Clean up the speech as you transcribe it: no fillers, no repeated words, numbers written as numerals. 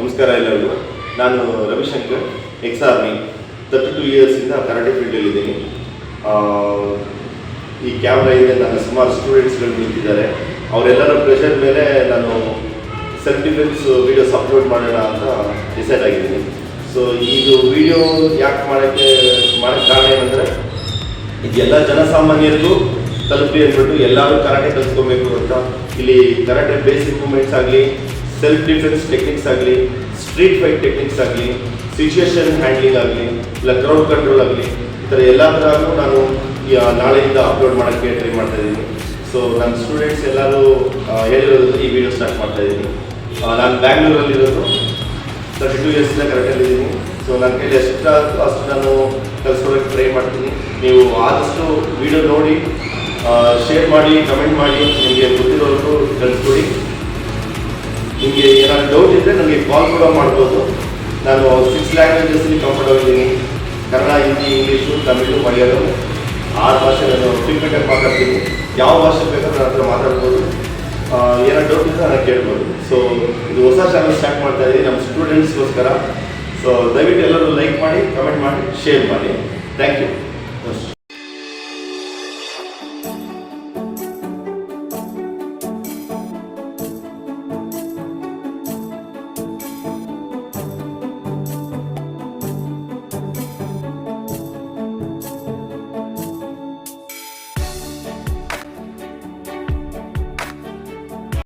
ನಮಸ್ಕಾರ ಎಲ್ಲರಿಗೂ. ನಾನು ರವಿಶಂಕರ್, ಎಕ್ಸ್ ಆರ್ಮಿ, 32 ಇಯರ್ಸಿಂದ ಕರಾಟೆ ಫೀಲ್ಡಲ್ಲಿದ್ದೀನಿ. ಈ ಕ್ಯಾಮ್ರಾ ಇದೆ, ನನ್ನ ಸುಮಾರು ಸ್ಟೂಡೆಂಟ್ಸ್ಗಳು ನಿಂತಿದ್ದಾರೆ. ಅವರೆಲ್ಲರ ಪ್ರೆಷರ್ ಮೇಲೆ ನಾನು ಸೆಲ್ಫ್ ಡಿಫೆನ್ಸ್ ವೀಡಿಯೋಸ್ ಅಪ್ಲೋಡ್ ಮಾಡೋಣ ಅಂತ ಡಿಸೈಡ್ ಆಗಿದ್ದೀನಿ. ಸೊ ಇದು ವಿಡಿಯೋ ಯಾಕೆ ಮಾಡೋಕ್ಕೆ ಕಾರಣ ಏನಂದರೆ, ಇದೆಲ್ಲ ಜನಸಾಮಾನ್ಯರಿಗೂ ತಲುಪಿ ಅಂದ್ಬಿಟ್ಟು ಎಲ್ಲರೂ ಕರಾಟೆ ಕಲಿತ್ಕೊಬೇಕು ಅಂತ. ಇಲ್ಲಿ ಕರಾಟೆ ಬೇಸಿಕ್ ಮೂಮೆಂಟ್ಸ್ ಆಗಲಿ, ಸೆಲ್ಫ್ ಡಿಫೆನ್ಸ್ ಟೆಕ್ನಿಕ್ಸ್ ಆಗಲಿ, ಸ್ಟ್ರೀಟ್ ಫೈಟ್ ಟೆಕ್ನಿಕ್ಸ್ ಆಗಲಿ, ಸಿಚುಯೇಷನ್ ಹ್ಯಾಂಡ್ಲಿಂಗ್ ಆಗಲಿ, ಇಲ್ಲ ಕ್ರೌಡ್ ಕಂಟ್ರೋಲ್ ಆಗಲಿ, ಈ ಥರ ಎಲ್ಲ ಥರನೂ ನಾನು ನಾಳೆಯಿಂದ ಅಪ್ಲೋಡ್ ಮಾಡೋಕ್ಕೆ ಟ್ರೈ ಮಾಡ್ತಾ ಇದ್ದೀನಿ. ಸೊ ನನ್ನ ಸ್ಟೂಡೆಂಟ್ಸ್ ಎಲ್ಲರೂ ಹೇಳಿರೋದ್ರಿಂದ ಈ ವಿಡಿಯೋ ಸ್ಟಾರ್ಟ್ ಮಾಡ್ತಾ ಇದ್ದೀನಿ. ನಾನು ಬ್ಯಾಂಗ್ಳೂರಲ್ಲಿರೋದು, 32 ಇಯರ್ಸಿಂದ ಕರಾಟೆಯಲ್ಲಿದ್ದೀನಿ. ಸೊ ನನ್ನ ಕೈಲಿ ಎಷ್ಟಾದರೂ ಅಷ್ಟು ನಾನು ಕಲಿಸ್ಕೊಡೋಕ್ಕೆ ಟ್ರೈ ಮಾಡ್ತೀನಿ. ನೀವು ಆದಷ್ಟು ವಿಡಿಯೋ ನೋಡಿ, ಶೇರ್ ಮಾಡಿ, ಕಮೆಂಟ್ ಮಾಡಿ, ನಿಮಗೆ ಗೊತ್ತಿರೋರು ಕಲಿಸ್ಕೊಡಿ. ನಿಮಗೆ ಏನಾದ್ರು ಡೌಟ್ ಇದ್ದರೆ ನನಗೆ ಕಾಲ್ ಕೂಡ ಮಾಡ್ಬೋದು. ನಾನು 6 ಲ್ಯಾಂಗ್ವೇಜಸ್ಸಲ್ಲಿ ಕಂಫರ್ಟಬಲ್ ಇದ್ದೀನಿ. ಕನ್ನಡ, ಹಿಂದಿ, ಇಂಗ್ಲೀಷು, ತಮಿಳು, ಮಲಯಾಳಂ 6 ಭಾಷೆ ನಾನು ಫ್ರೀಕ್ವೆಂಟಾಗಿ ಮಾತಾಡ್ತೀನಿ. ಯಾವ ಭಾಷೆ ಬೇಕಾದ್ರೂ ನನ್ನ ಹತ್ರ ಮಾತಾಡ್ಬೋದು. ಏನಾದ್ರು ಡೌಟ್ ಇದ್ದರೆ ನನಗೆ ಕೇಳ್ಬೋದು. ಸೊ ಇದು ಹೊಸ ಚಾನಲ್ ಸ್ಟಾರ್ಟ್ ಮಾಡ್ತಾ ಇದ್ದೀನಿ ನಮ್ಮ ಸ್ಟೂಡೆಂಟ್ಸ್ಗೋಸ್ಕರ. ಸೊ ದಯವಿಟ್ಟು ಎಲ್ಲರೂ ಲೈಕ್ ಮಾಡಿ, ಕಮೆಂಟ್ ಮಾಡಿ, ಶೇರ್ ಮಾಡಿ. Thank you.